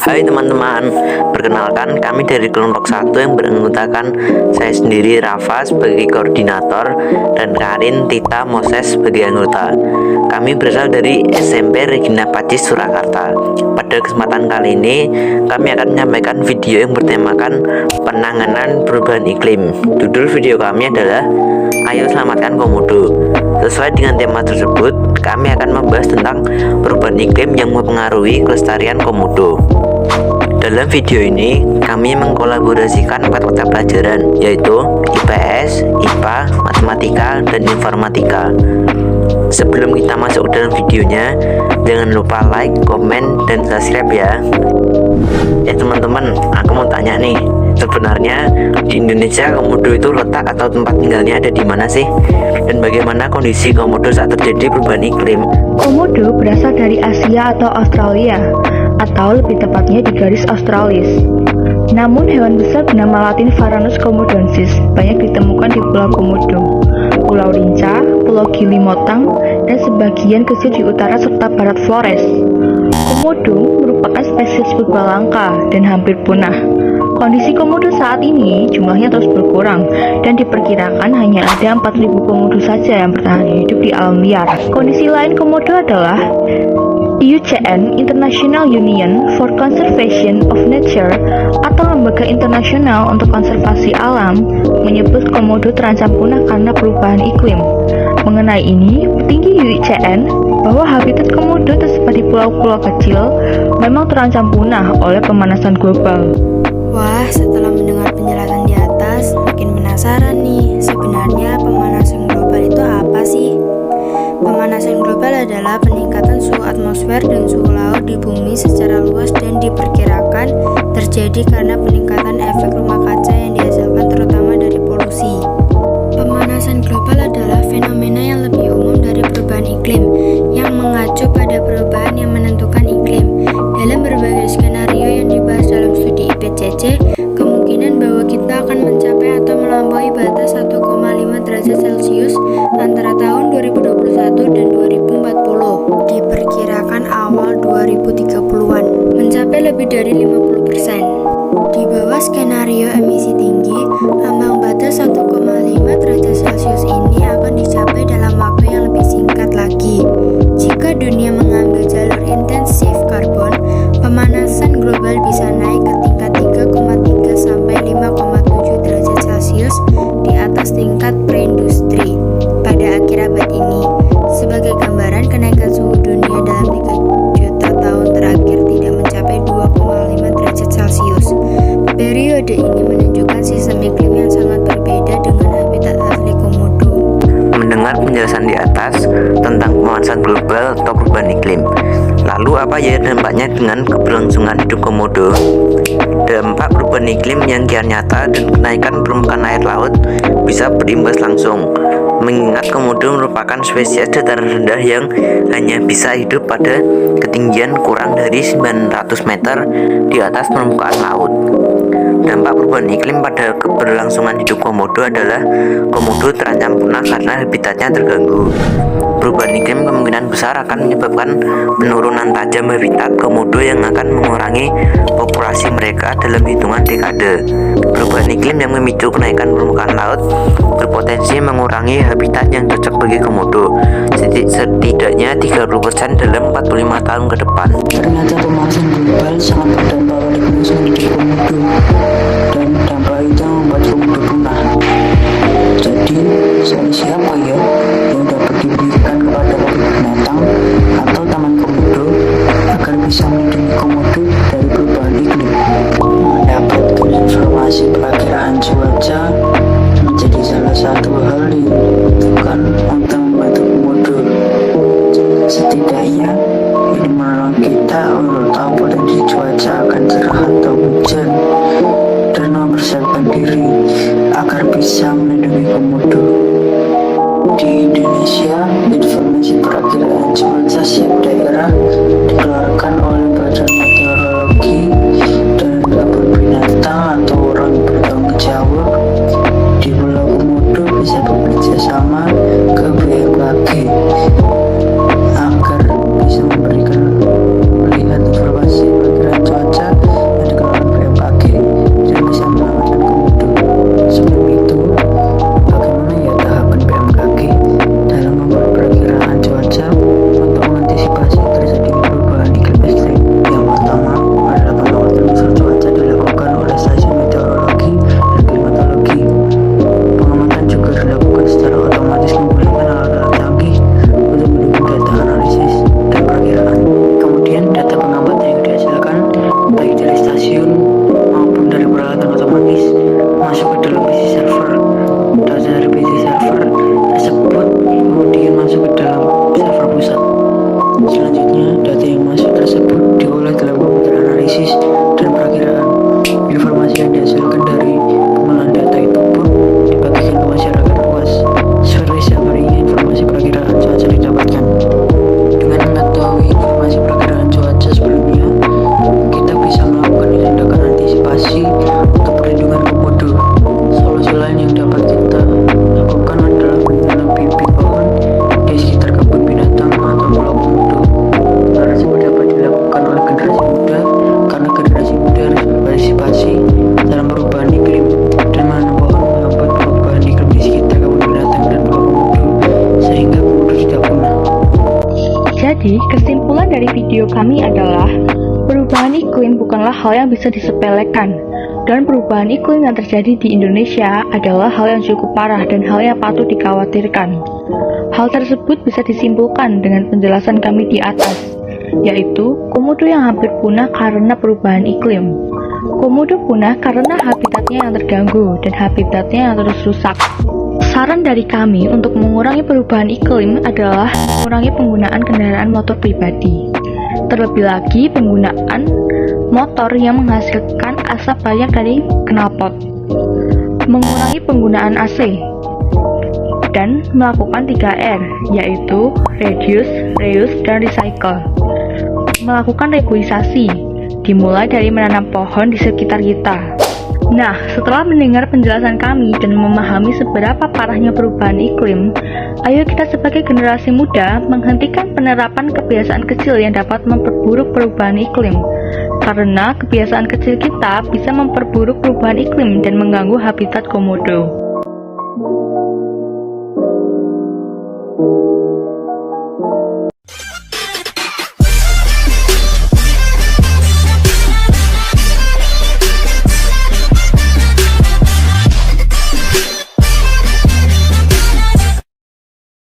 Hai teman-teman, perkenalkan kami dari kelompok 1 yang beranggotakan saya sendiri Rafa sebagai koordinator dan Karin Tita Moses sebagai anggota. Kami berasal dari SMP Regina Pacis Surakarta. Pada kesempatan kali ini kami akan menyampaikan video yang bertemakan penanganan perubahan iklim. Judul video kami adalah Ayo Selamatkan Komodo. Sesuai dengan tema tersebut, kami akan membahas tentang perubahan iklim yang mempengaruhi kelestarian komodo. Dalam video ini, kami mengkolaborasikan 4 mata pelajaran, yaitu IPS, IPA, Matematika, dan Informatika. Sebelum kita masuk dalam videonya, jangan lupa like, komen, dan subscribe ya. Teman-teman, aku mau tanya nih, sebenarnya di Indonesia komodo itu letak atau tempat tinggalnya ada di mana sih? Dan bagaimana kondisi komodo saat terjadi perubahan iklim? Komodo berasal dari Asia atau Australia, atau lebih tepatnya di garis Australis. Namun hewan besar bernama latin Varanus komodensis banyak ditemukan di Pulau Komodo, Pulau Rinca, Pulau Gili Motang, dan sebagian kecil di utara serta barat Flores. Komodo merupakan spesies purba langka dan hampir punah. Kondisi komodo saat ini jumlahnya terus berkurang dan diperkirakan hanya ada 4.000 komodo saja yang bertahan hidup di alam liar. Kondisi lain komodo adalah IUCN International Union for Conservation of Nature atau Lembaga Internasional untuk Konservasi Alam menyebut komodo terancam punah karena perubahan iklim. Mengenai ini, petinggi IUCN bahwa habitat komodo tersebar di pulau-pulau kecil memang terancam punah oleh pemanasan global. Wah, setelah mendengar penjelasan di atas, makin penasaran nih, sebenarnya pemanasan global itu apa sih? Pemanasan global adalah peningkatan suhu atmosfer dan suhu laut di bumi secara luas dan diperkirakan terjadi karena peningkatan efek rumah kaca yang dihasilkan terutama dari polusi. Pemanasan global adalah fenomena yang lebih umum dari perubahan iklim yang mengacu pada perubahan yang menentukan iklim. Dalam berbagai skenario yang dibahas dalam studi IPCC, kemungkinan bahwa kita akan mencapai atau melampaui batas 1,5 derajat Celcius antara tahun 2021 dan 2040. Diperkirakan awal 2030-an mencapai lebih dari 50%. Di bawah skenario emisi tinggi, ambang batas 1,5 derajat Celcius ini akan dicapai dalam waktu yang lebih singkat lagi. Jika dunia mengambil jalur intensif karbon, pemanasan global bisa naik ke tingkat 3,3 sampai 5,7 derajat Celcius di atas tingkat preindustri pada akhir abad ini. Sebagai gambaran, kenaikan suhu dunia dalam 3 juta tahun terakhir tidak mencapai 2,5 derajat Celcius. Periode ini menunjukkan sistem iklim yang sangat berbeda dengan habitat asli komodo. Mendengar penjelasan di atas tentang pemanasan global atau perubahan iklim, lalu apa ya dampaknya dengan keberlangsungan hidup komodo? Dampak perubahan iklim yang kian nyata dan kenaikan permukaan air laut bisa berimbas langsung, mengingat komodo merupakan spesies dataran rendah yang hanya bisa hidup pada ketinggian kurang dari 900 meter di atas permukaan laut. Dampak perubahan iklim pada keberlangsungan hidup komodo adalah komodo terancam punah karena habitatnya terganggu. Perubahan iklim kemungkinan besar akan menyebabkan penurunan tajam habitat komodo yang akan mengurangi populasi mereka dalam hitungan dekade. Perubahan iklim yang memicu kenaikan permukaan laut berpotensi mengurangi habitat yang cocok bagi komodo setidaknya 30% dalam 45 tahun ke depan. Ternyata pemanasan global sangat berdampak pada kelangsungan hidup komodo, dan dampak itu membuat komodo punah. Jadi, solusi apa ya yang dapat diberikan kepada kebun binatang atau taman komodo agar bisa melindungi komodo dari perubahan iklim? Mendapatkan informasi perakiraan cuaca menjadi salah satu hal yang dibutuhkan untuk membantu komodo. Setidaknya ini menolong kita untuk tahu potensi cuaca akan cerah atau hujan dan mempersiapkan diri agar bisa melindungi komodo. Di Indonesia, informasi perakiraan cuaca setiap daerah dikeluarkan oleh Badan Meteorologi dan Kebun Binatang atau orang yang bertanggung jawab. Di Pulau Komodo bisa bekerja sama ke BMKG agar bisa melihat informasi perakiraan cuaca Jadi, kesimpulan dari video kami adalah perubahan iklim bukanlah hal yang bisa disepelekan, dan perubahan iklim yang terjadi di Indonesia adalah hal yang cukup parah dan hal yang patut dikhawatirkan. Hal tersebut bisa disimpulkan dengan penjelasan kami di atas, yaitu komodo yang hampir punah karena perubahan iklim. Komodo punah karena habitatnya yang terganggu dan habitatnya yang terus rusak. Saran dari kami untuk mengurangi perubahan iklim adalah mengurangi penggunaan kendaraan motor pribadi. Terlebih lagi penggunaan motor yang menghasilkan asap banyak dari knalpot. Mengurangi penggunaan AC dan melakukan 3R, yaitu reduce, reuse, dan recycle. Melakukan reboisasi, dimulai dari menanam pohon di sekitar kita. Nah, setelah mendengar penjelasan kami dan memahami seberapa parahnya perubahan iklim, ayo kita sebagai generasi muda menghentikan penerapan kebiasaan kecil yang dapat memperburuk perubahan iklim. Karena kebiasaan kecil kita bisa memperburuk perubahan iklim dan mengganggu habitat komodo.